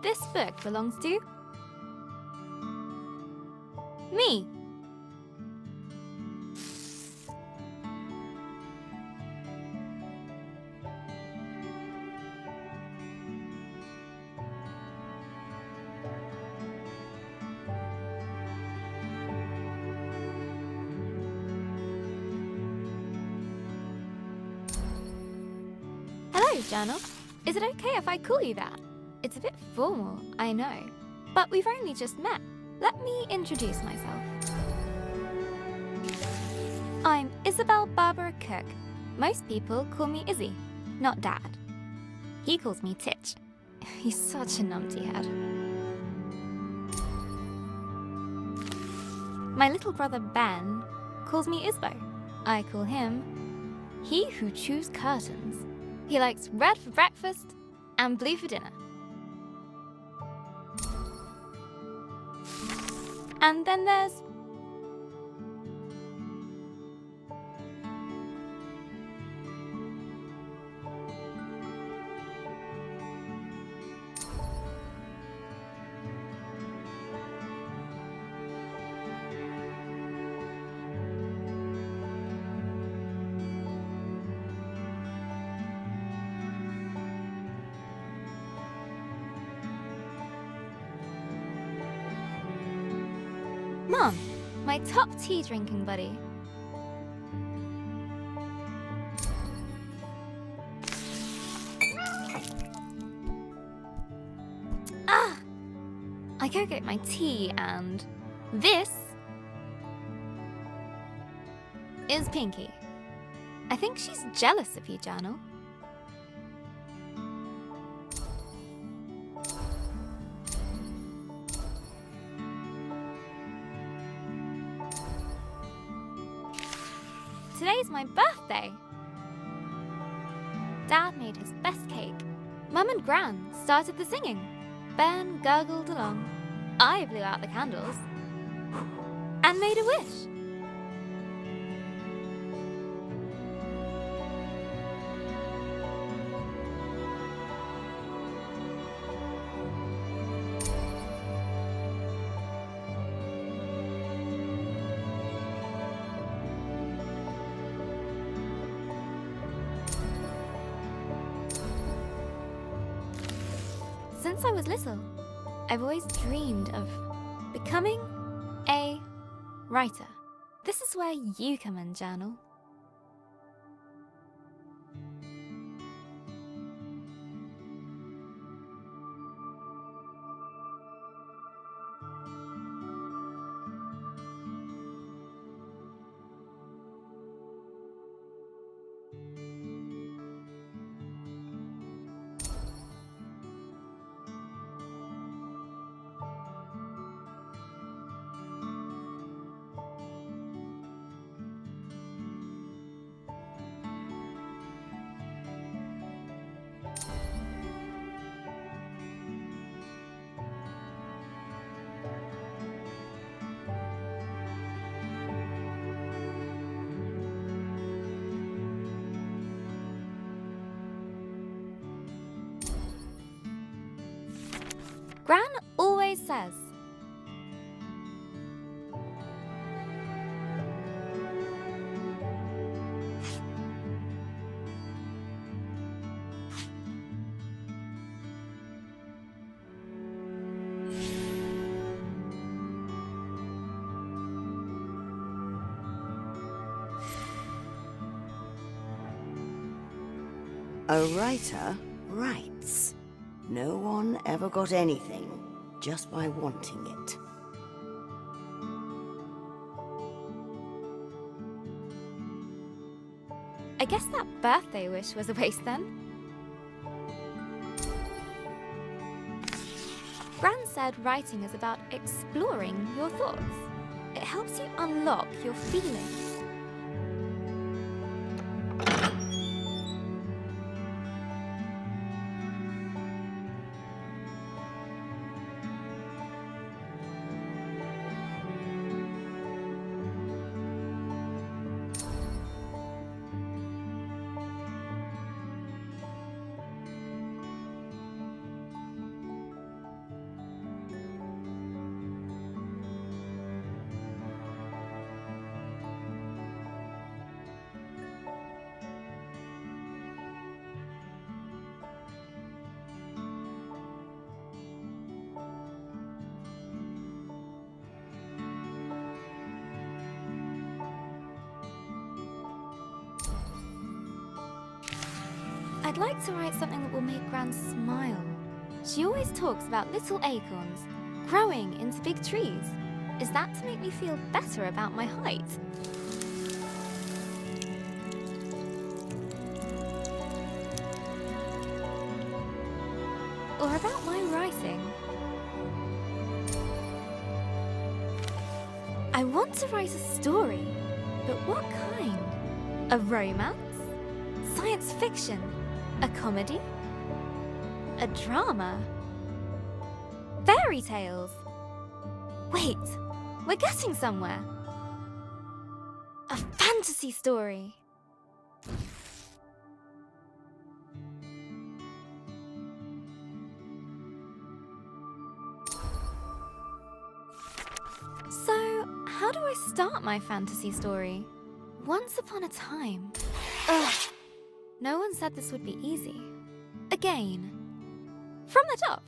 this book belongs to me. Hello, Journal. Is it okay if I call you that? It's a bit formal, I know, but we've only just met. Let me introduce myself. I'm Isabel Barbara Cook. Most people call me Izzy, not Dad. He calls me Titch. He's such a numpty head. My little brother Ben calls me Isbo. I call him He Who Chews Curtains. He likes red for breakfast and blue for dinner. And then there's Mom, my top tea drinking buddy. I go get my tea, and this is Pinky. I think she's jealous of you, Journal. Today's my birthday. Dad made his best cake. Mum and Gran started the singing. Ben gurgled along. I blew out the candles and made a wish. Since I was little, I've always dreamed of becoming a writer. This is where you come in, Journal. Gran always says, a writer writes. No one ever got anything just by wanting it. I guess that birthday wish was a waste then. Gran said writing is about exploring your thoughts. It helps you unlock your feelings. I'd like to write something that will make Gran smile. She always talks about little acorns growing into big trees. Is that to make me feel better about my height? Or about my writing? I want to write a story, but what kind? A romance? Science fiction? A comedy? A drama? Fairy tales? Wait, we're getting somewhere. A fantasy story. So, how do I start my fantasy story? Once upon a time. Ugh. No one said this would be easy. Again. From the top.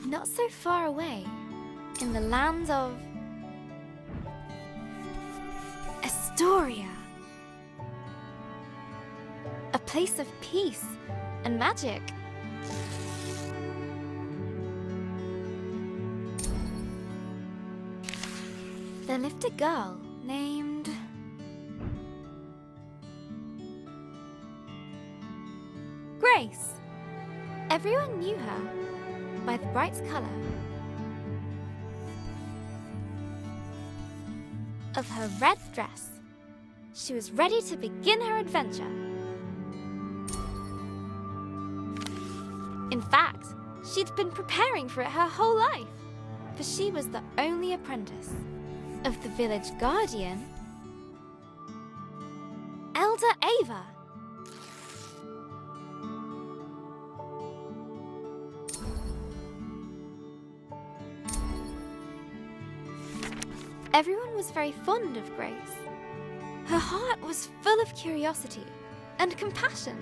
Not so far away, in the land of Astoria. A place of peace and magic. There lived a girl named Grace. Everyone knew her by the bright color of her red dress. She was ready to begin her adventure. In fact, she'd been preparing for it her whole life, for she was the only apprentice of the village guardian, Elder Ava. Everyone was very fond of Grace. Her heart was full of curiosity and compassion.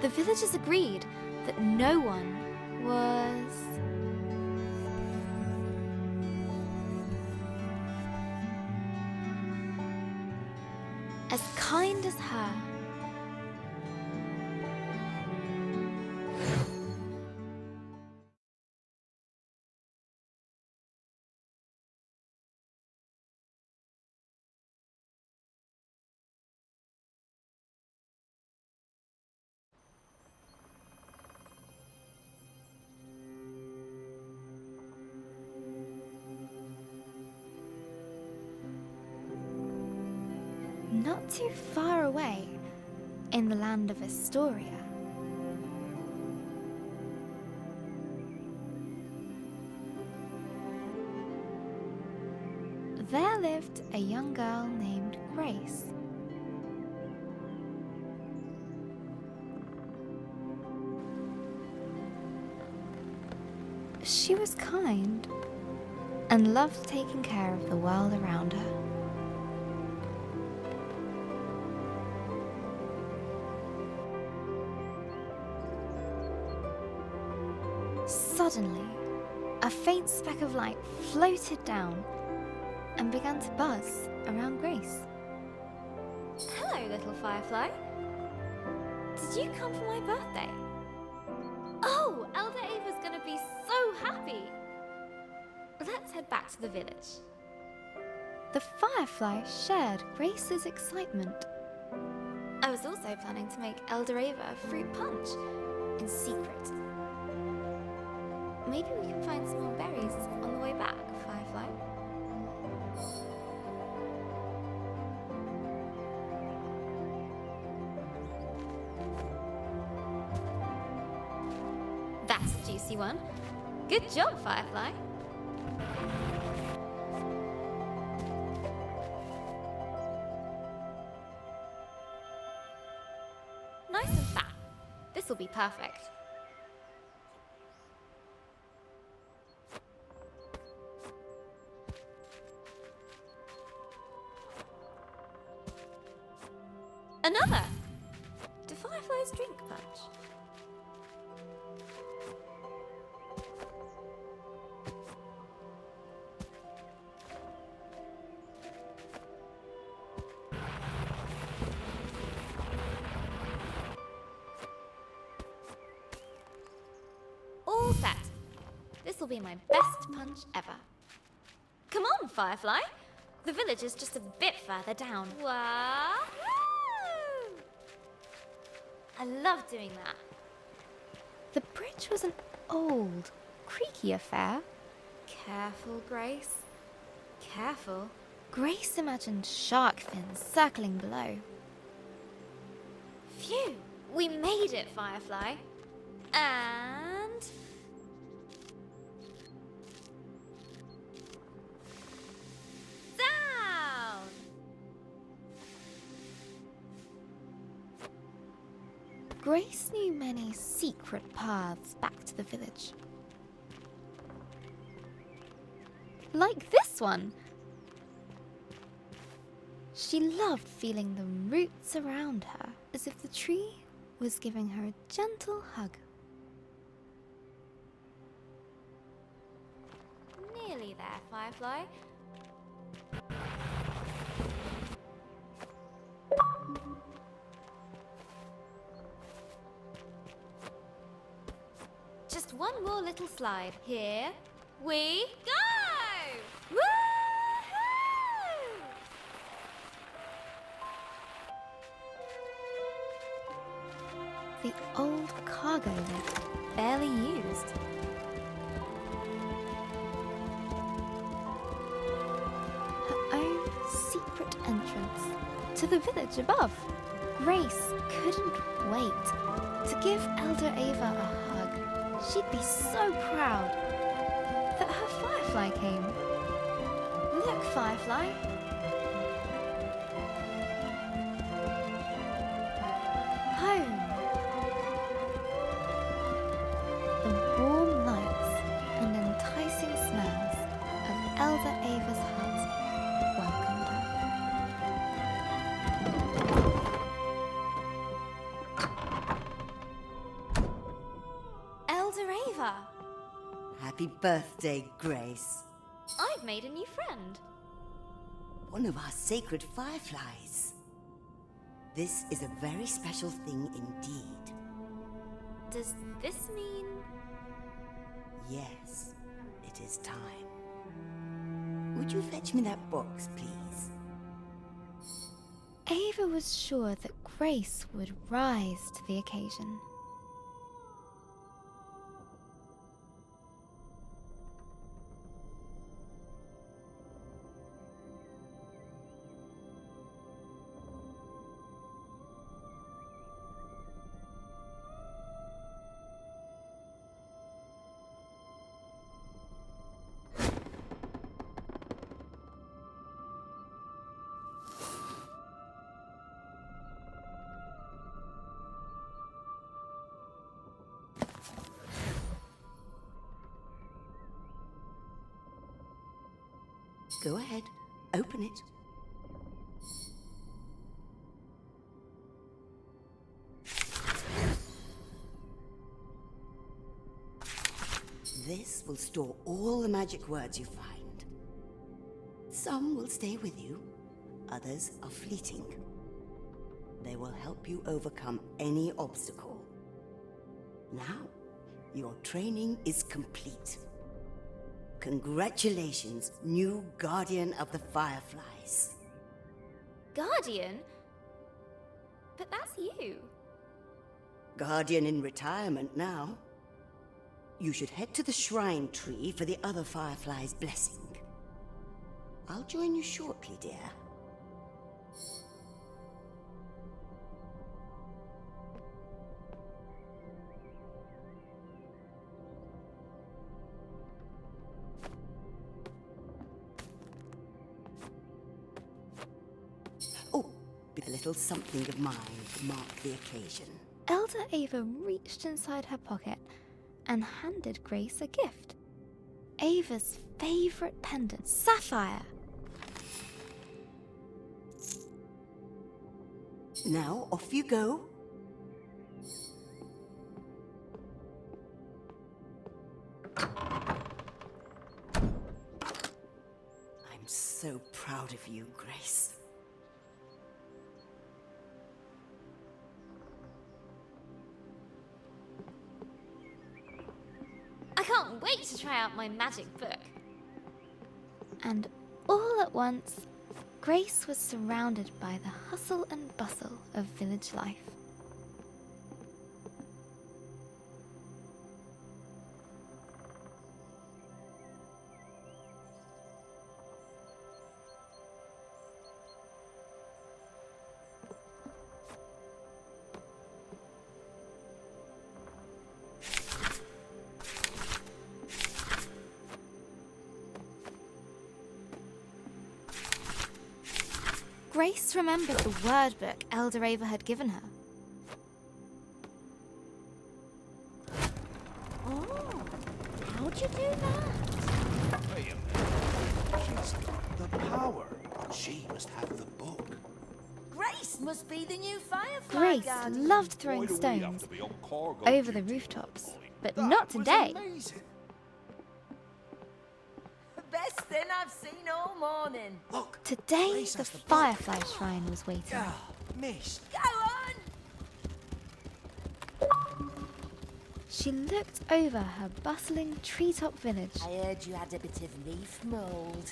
The villagers agreed that no one was as kind as her. Not too far away, in the land of Astoria, there lived a young girl named Grace. She was kind and loved taking care of the world around her. Suddenly, a faint speck of light floated down and began to buzz around Grace. Hello, little firefly. Did you come for my birthday? Oh, Elder Ava's gonna be so happy. Let's head back to the village. The firefly shared Grace's excitement. I was also planning to make Elder Ava a fruit punch in secret. Maybe we can find some more berries on the way back, Firefly. That's a juicy one. Good job, Firefly. Nice and fat. This will be perfect. Another! Do fireflies drink punch? All set. This will be my best punch ever. Come on, Firefly. The village is just a bit further down. Wahoo! I love doing that. The bridge was an old, creaky affair. Careful, Grace. Careful. Grace imagined shark fins circling below. Phew! We made it, Firefly. And... down! Grace knew many secret paths back to the village. Like this one! She loved feeling the roots around her, as if the tree was giving her a gentle hug. Nearly there, Firefly. Just one more little slide. Here we go! Woohoo! The old cargo lift, barely used. Her own secret entrance to the village above. Grace couldn't wait to give Elder Ava a hug. She'd be so proud that her Firefly came. Look, Firefly. Home. The warm lights and enticing smells of Elder Ava's hut welcomed her. Elder Ava! Happy birthday, Grace. I've made a new friend. One of our sacred fireflies. This is a very special thing indeed. Does this mean... Yes, it is time. Would you fetch me that box, please? Ava was sure that Grace would rise to the occasion. Go ahead, open it. This will store all the magic words you find. Some will stay with you, others are fleeting. They will help you overcome any obstacle. Now, your training is complete. Congratulations, new Guardian of the Fireflies. Guardian? But that's you. Guardian in retirement now. You should head to the shrine tree for the other Fireflies' blessing. I'll join you shortly, dear. Oh, a little something of mine to mark the occasion. Elder Ava reached inside her pocket and handed Grace a gift. Ava's favorite pendant, sapphire. Now, off you go. I'm so proud of you, Grace. can't wait to try out my magic book. And all at once, Grace was surrounded by the hustle and bustle of village life. Grace remembered the word book Elder Ava had given her. Oh, how'd you do that? Wait a minute. She's got the power. She must have the book. Grace must be the new Firefly Grace Guardian. loved throwing stones over the rooftops, but not today. Amazing. Best thing I've seen all morning. Look. Today, Grace the has book. Firefly Shrine was waiting. Ah, missed. Go on! She looked over her bustling treetop village. I heard you had a bit of leaf mold.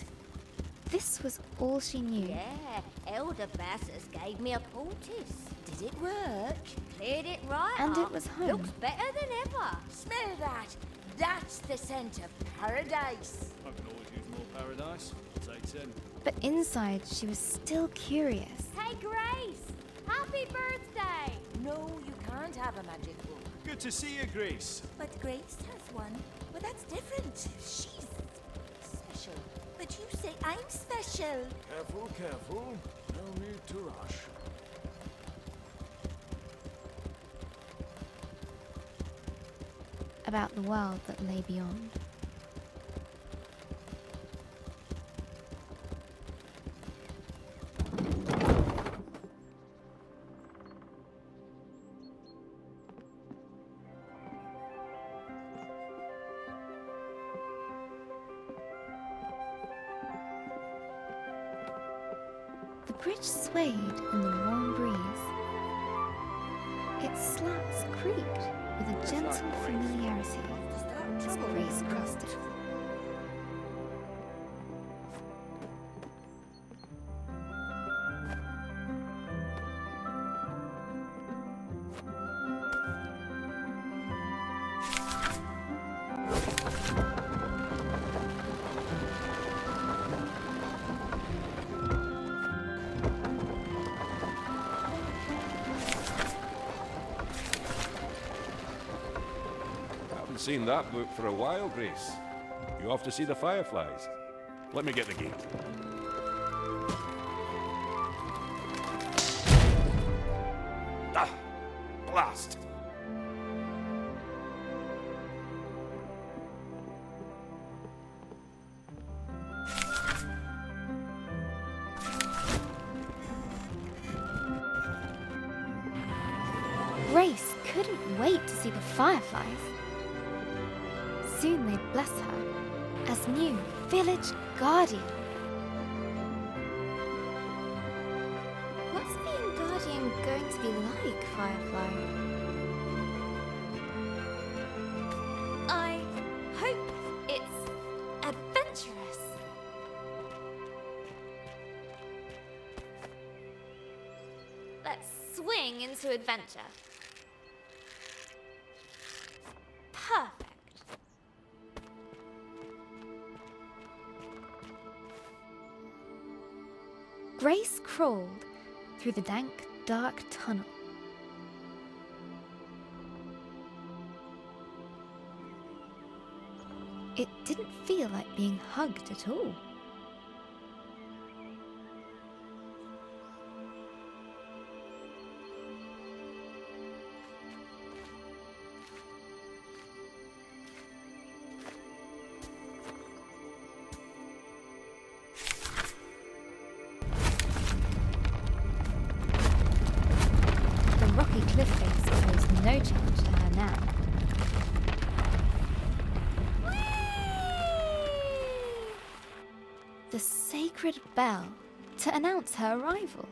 This was all she knew. Yeah, Elder Bassus gave me a poultice. Did it work? Cleared it right And up. it was home. Looks better than ever. Smell that. That's the scent of paradise. I can always use more paradise. Say 10. But inside, she was still curious. Hey, Grace! Happy birthday! No, you can't have a magic book. Good to see you, Grace. But Grace has one. But that's different. She's special. But you say I'm special. Careful, careful. No need to rush. About the world that lay beyond. The bridge swayed in the warm breeze. Its slats creaked with a gentle familiarity as Grace crossed it. Haven't seen that book for a while, Grace. You off to see the fireflies? Let me get the gate. Ah! Blast! Grace couldn't wait to see the fireflies. Soon they'd bless her as new village guardian. What's being guardian going to be like, Firefly? I hope it's adventurous. Let's swing into adventure. Perfect. Grace crawled through the dank, dark tunnel. It didn't feel like being hugged at all. The rocky cliff face posed no challenge to her now. The sacred bell to announce her arrival.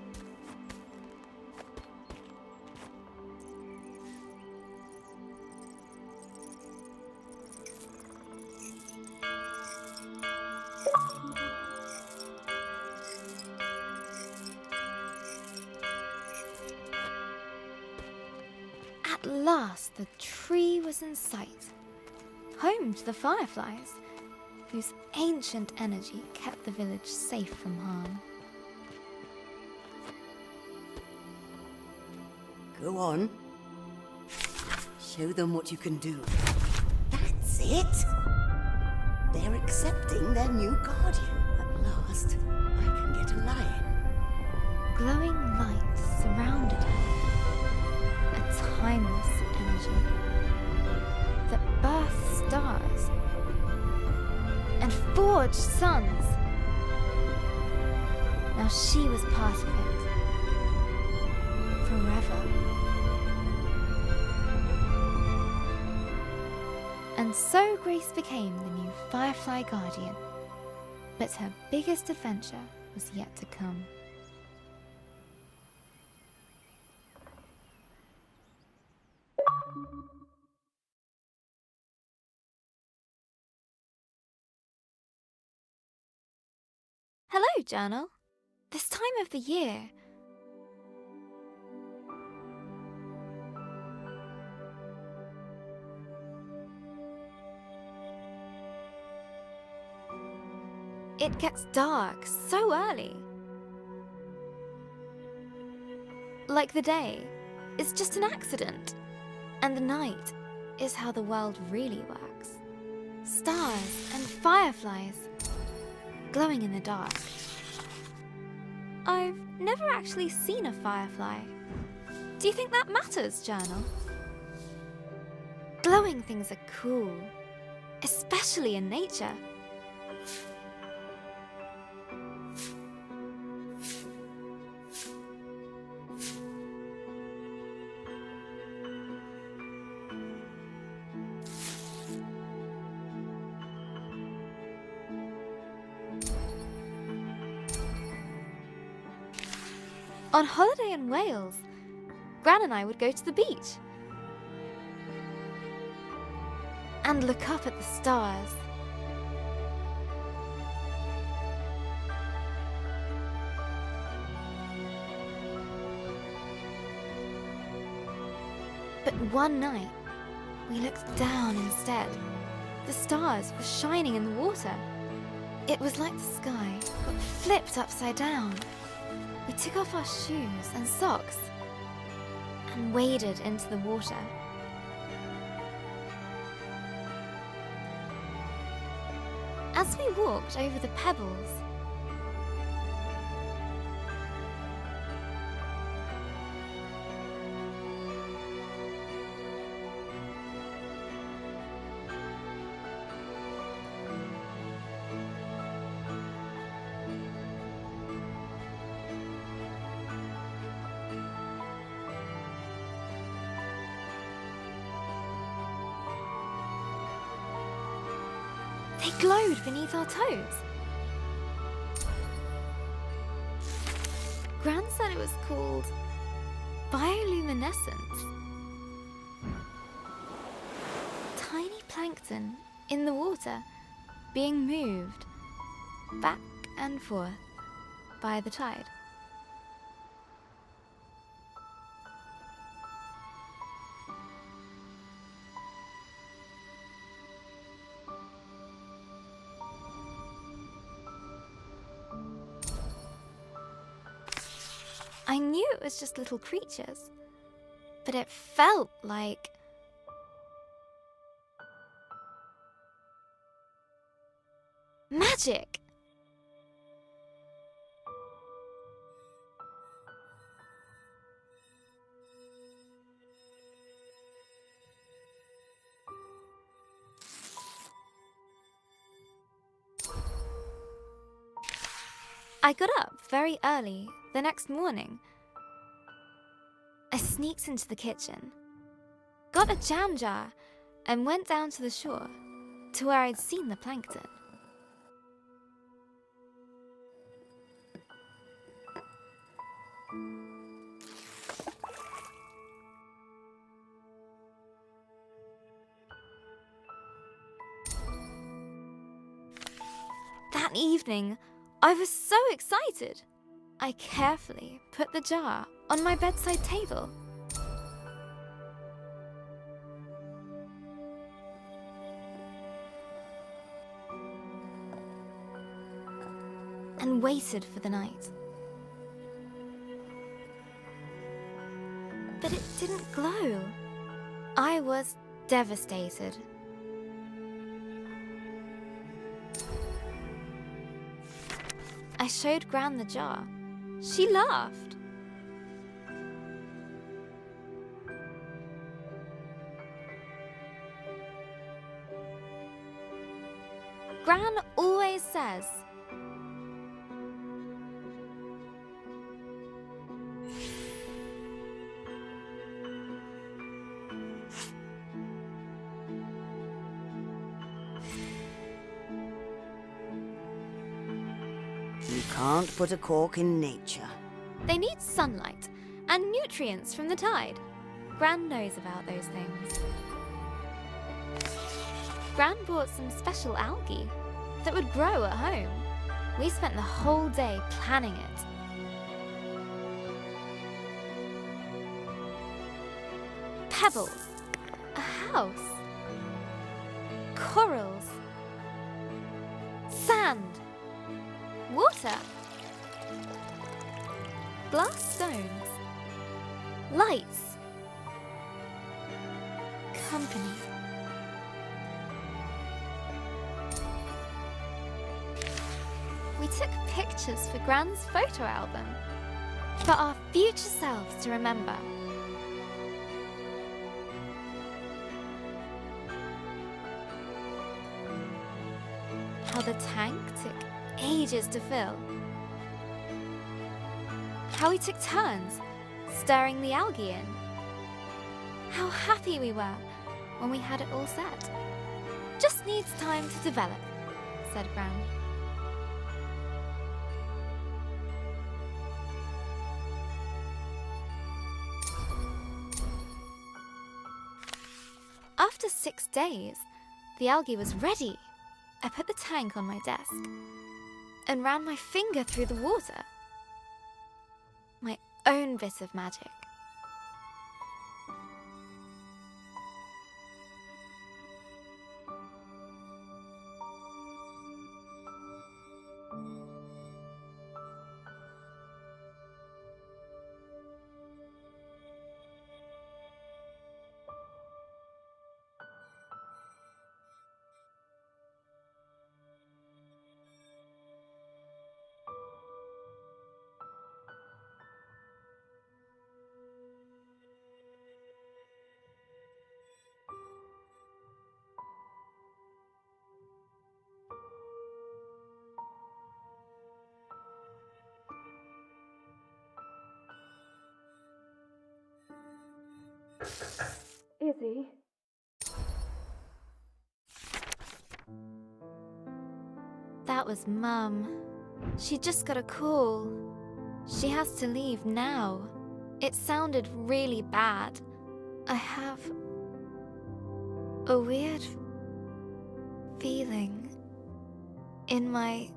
At last, the tree was in sight, home to the fireflies, whose ancient energy kept the village safe from harm. Go on. Show them what you can do. That's it! They're accepting their new guardian. At last, I can get a lion. Glowing light surrounded her, a timeless energy that birthed stars and forged suns. Now she was part of it, forever. And so Grace became the new Firefly Guardian. But her biggest adventure was yet to come. Hello, Journal. This time of the year, it gets dark so early. Like the day is just an accident, and the night is how the world really works. Stars and fireflies glowing in the dark. I've never actually seen a firefly. Do you think that matters, Journal? Glowing things are cool, especially in nature. On holiday in Wales, Gran and I would go to the beach and look up at the stars. But one night, we looked down instead. The stars were shining in the water. It was like the sky got flipped upside down. We took off our shoes and socks and waded into the water. As we walked over the pebbles, they glowed beneath our toes. Gran said it was called bioluminescence. Tiny plankton in the water being moved back and forth by the tide. I knew it was just little creatures, but it felt like magic. I got up very early the next morning. I sneaked into the kitchen, got a jam jar, and went down to the shore to where I'd seen the plankton. That evening, I was so excited. I carefully put the jar on my bedside table. and waited for the night. But it didn't glow. I was devastated. I showed Gran the jar. She laughed. Gran always says, You can't put a cork in nature. they need sunlight and nutrients from the tide. Gran knows about those things. Gran bought some special algae that would grow at home. We spent the whole day planning it. Pebbles, a house, corals, sand, water, glass stones, lights, company. We took pictures for Gran's photo album, for our future selves to remember. How the tank took ages to fill. How we took turns stirring the algae in. How happy we were when we had it all set. Just needs time to develop, said Gran. After 6 days, the algae was ready. I put the tank on my desk and ran my finger through the water. My own bit of magic. Izzy? That was Mum. She just got a call. She has to leave now. It sounded really bad. I have a weird feeling in my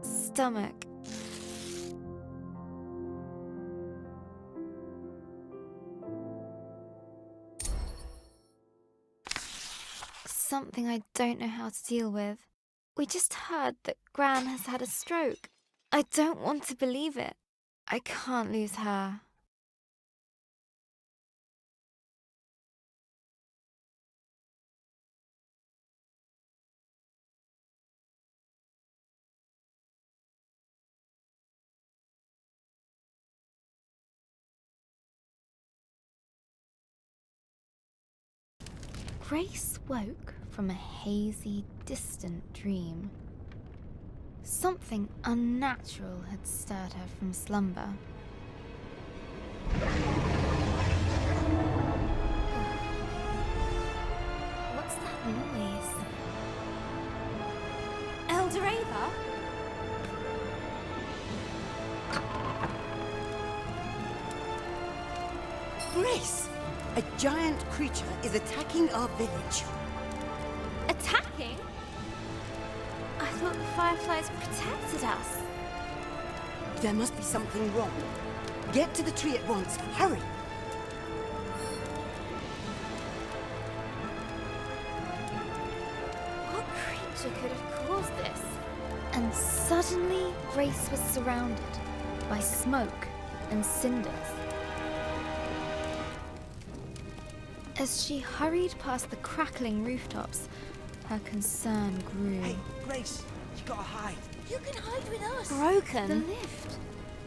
stomach. Something I don't know how to deal with. We just heard that Gran has had a stroke. I don't want to believe it. I can't lose her. Grace woke from a hazy, distant dream. Something unnatural had stirred her from slumber. What's that noise? Eldoreva? Grace! A giant creature is attacking our village. Attacking? I thought the fireflies protected us. There must be something wrong. Get to the tree at once. Hurry! What creature could have caused this? And suddenly, Grace was surrounded by smoke and cinders. As she hurried past the crackling rooftops, her concern grew. Hey, Grace, you gotta hide. You can hide with us. The Broken. lift.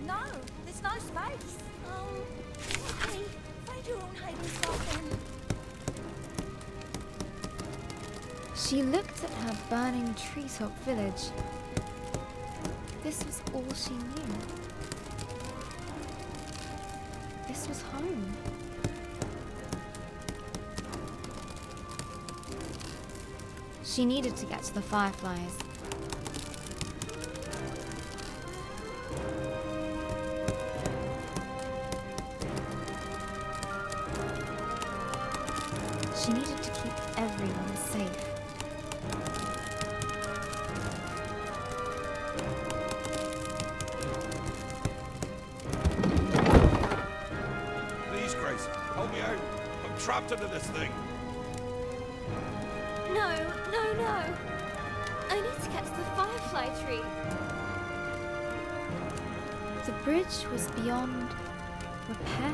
No, there's no space. Oh, okay. Find your own hiding spot then. She looked at her burning treetop village. This was all she knew. This was home. She needed to get to the fireflies. She needed to keep everyone safe. Please, Grace, help me out. I'm trapped under this thing. No, no, no! I need to get to the firefly tree. The bridge was beyond repair.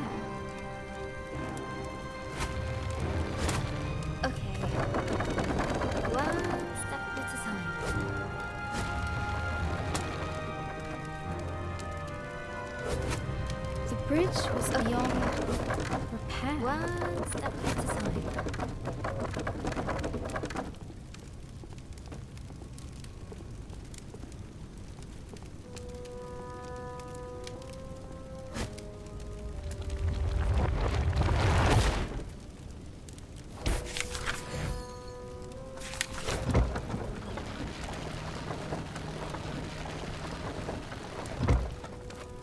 Okay. One step at a time. The bridge was beyond repair. One step at a time.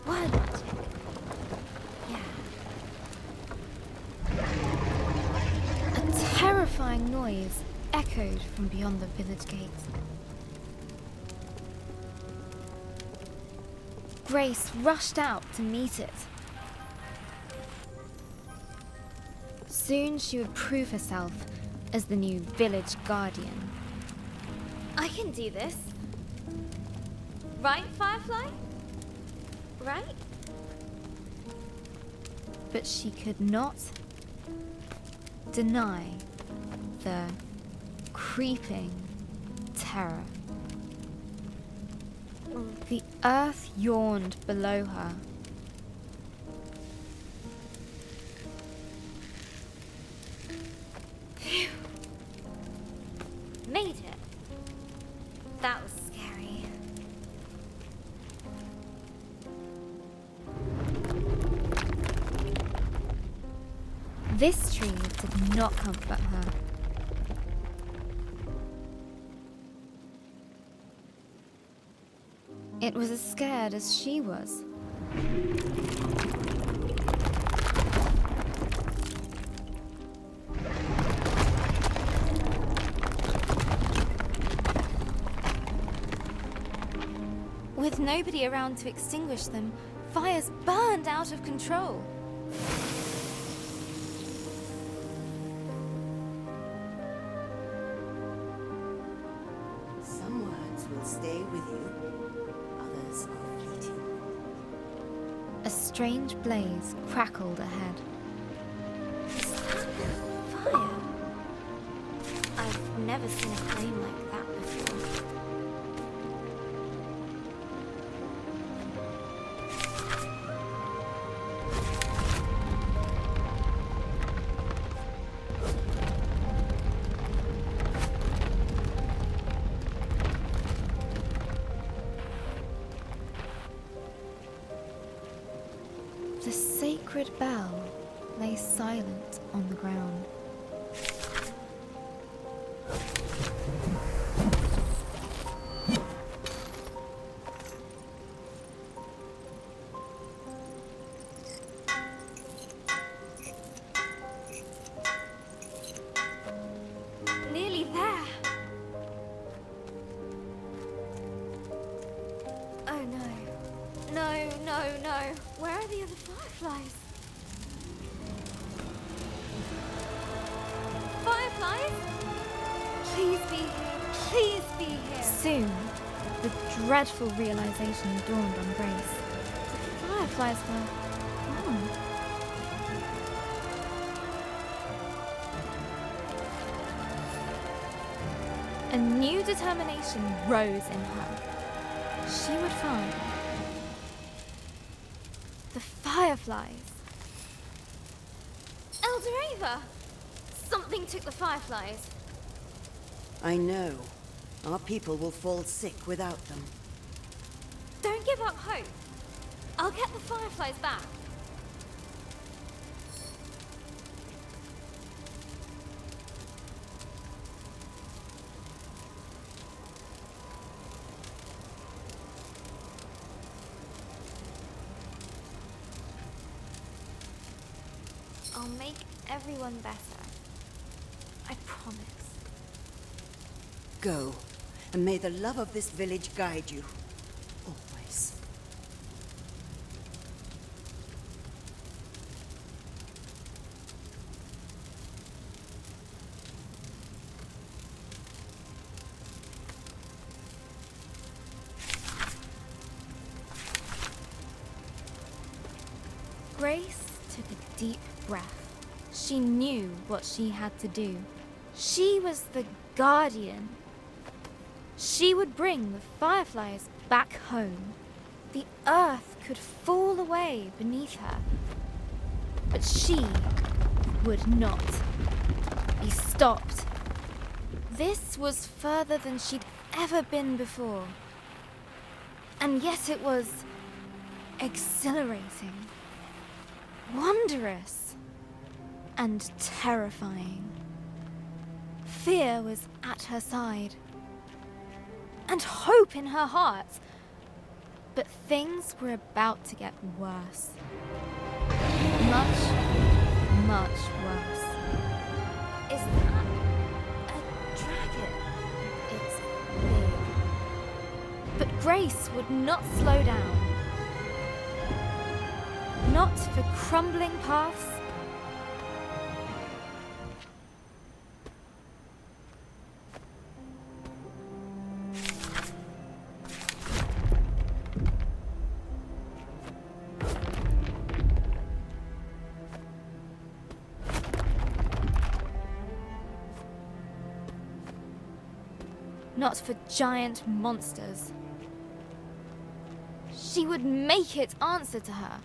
Word magic. Yeah. A terrifying noise echoed from beyond the village gate. Grace rushed out to meet it. Soon she would prove herself as the new village guardian. I can do this. Right, Firefly? Right? But she could not deny the creeping terror. The earth yawned below her. Phew. Made it. That was scary. This tree did not comfort her. It was as scared as she was. With nobody around to extinguish them, fires burned out of control. Some words will stay with you, others are fleeting. A strange blaze crackled ahead. Is that fire? I've never seen a flame like that before. The sacred bell lay silent on the ground. Nearly there. Oh no. No, no, no. Where are the other fireflies? Fireflies? Please be here. Please be here. Soon, The dreadful realization dawned on Grace. The fireflies were gone. A new determination rose in her. She would find the fireflies. Elderava! Something took the fireflies. I know. Our people will fall sick without them. Don't give up hope. I'll get the fireflies back. I'll make everyone better. I promise. Go, and may the love of this village guide you. Always. Grace took a deep breath. She knew what she had to do. She was the guardian. She would bring the fireflies back home. The earth could fall away beneath her. But she would not be stopped. This was further than she'd ever been before. And yet it was exhilarating, wondrous, and terrifying. Fear was at her side, and hope in her heart. But things were about to get worse. Much, much worse. Is that a dragon? It's big. But Grace would not slow down. Not for crumbling paths. Not for giant monsters. She would make it answer to her,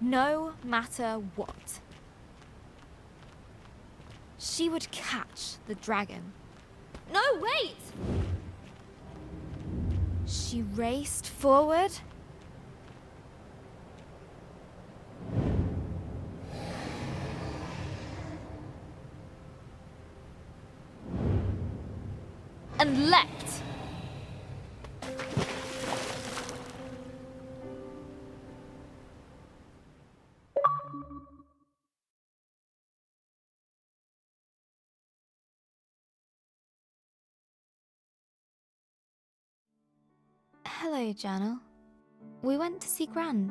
no matter what. She would catch the dragon. No, wait! She raced forward. And leapt. Hello, Journal. We went to see Gran